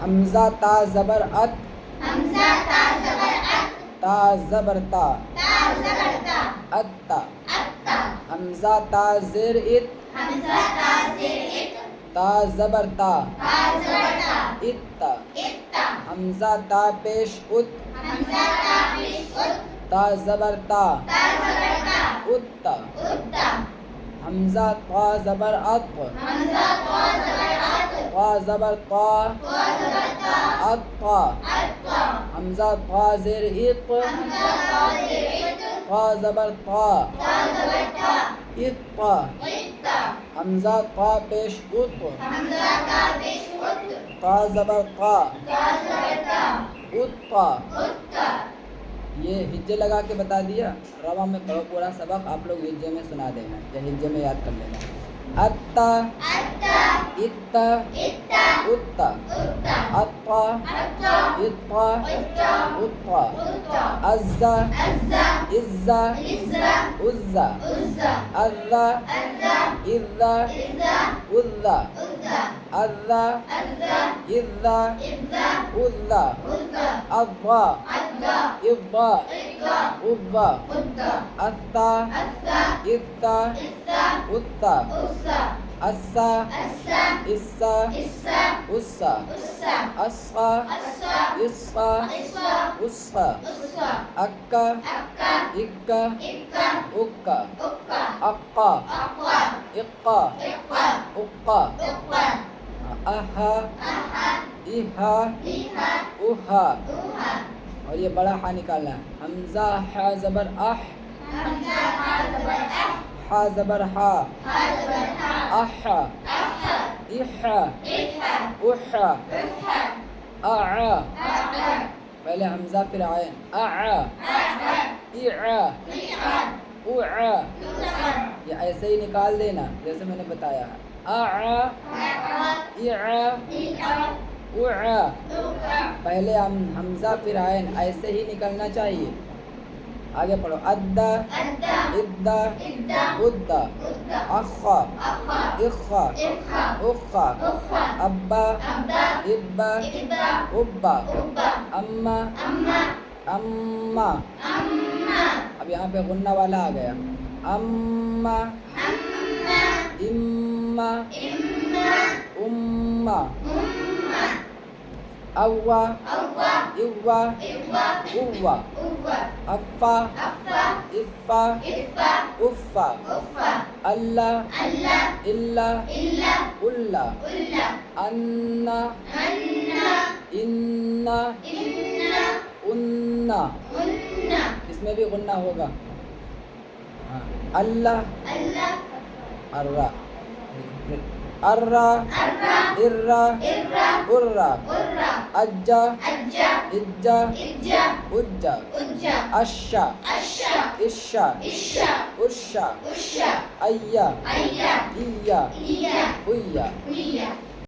حمزہ تا زبر ات، حمزہ تا زبر ات، تا زبر تا، تا زبر تا، اتا، اتا، حمزہ تا زیر ات، حمزہ تا زیر ات، تا زبر تا، تا زبر تا، اتا، اتا، حمزہ تا پیش ات، حمزہ تا پیش ات، تا زبر تا، تا زبر تا، اتا، اتا، حمزہ تا زبر ات، حمزہ تا زبر ات، تا زبر تا، تا زبر تا، اتا، اتا، حمزہ تا زیر ات، حمزہ تا زیر ات، تا زبر تا، تا زبر تا، اتا، اتا، حمزہ تا پیش ات، حمزہ تا پیش ات، تا زبر تا، تا زبر تا، اتا. اتا. یہ ہجے لگا کے بتا دیا. رواں میں پڑھو پورا سبق، آپ لوگ ہجے میں سنا دینا یا ہجے میں یاد کر لینا. اتا، اتا، اتا، اتا، اتا، اتا، اطا، اتا، اطا، اتا، اطا، اتا، عزا، عزا، عزا، عزا، عزا، عزا، عزا، عزا، عزا، عزا، عزا، عزا، عزا، عزا، عزا، عزا، عزا، عزا، عضا، عضا، عضا، عضا، عضا، عضا، أثا، أثا، إثا، إثا، أثا، أثا، أسا، أسا، إسا، إسا، أسا، أسا، أسقى، أسا، إسقى، إسا، أسقى، أسا، أكا، أكا، إكا، إكا، أكا، أكا، أقا، أقا، إقا، إقا، أقا، أقا، أها، أها، إها، إها، أها. أها. اور یہ بڑا ہا نکالنا ہے. حمزہ ح زبر اح، حمزہ ہا زبر اح، ح زبر ہا، ہا زبر ہا، اح، اح، اح، اح، اح، اح، اع. اع، پہلے حمزہ پھر عین. اع، اع، اع، اع، اع. اع، یہ ایسے ہی نکال دینا جیسے میں نے بتایا. اع، اع، اع. پہلے حمزہ پھر عین ایسے ہی نکلنا چاہیے. آگے پڑھو. ادا، ادا، ادا، ادا، ادا، ادا، اخا، اخا، اخا، اخا، اخا، اخا، ابا، ابا، ابا، ابا، ابا، ابا، اما، اما، اما. اما، اب یہاں پہ غنہ والا آ گیا. اما، اما، اما، اما، اما. اما، اوا، اوا، اوا، اوا، اوا. اوا، افا، افا، افا، افا، افا. افا، اللہ، اللہ، الا، الا، الا. الا، انا، انا، انا، انا، انا. انا. اس میں بھی غنہ ہوگا. ہاں. اللہ، اللہ، الرا، الرا، الرا، ارا، ارا، ارا. ارا، اجا، اجا، اجا، اجا، اجا. اجا، اشا، اشا، اشا، اشا، اشا. اشا، ایا، ایا، ایا، ایا، ایا. ایا.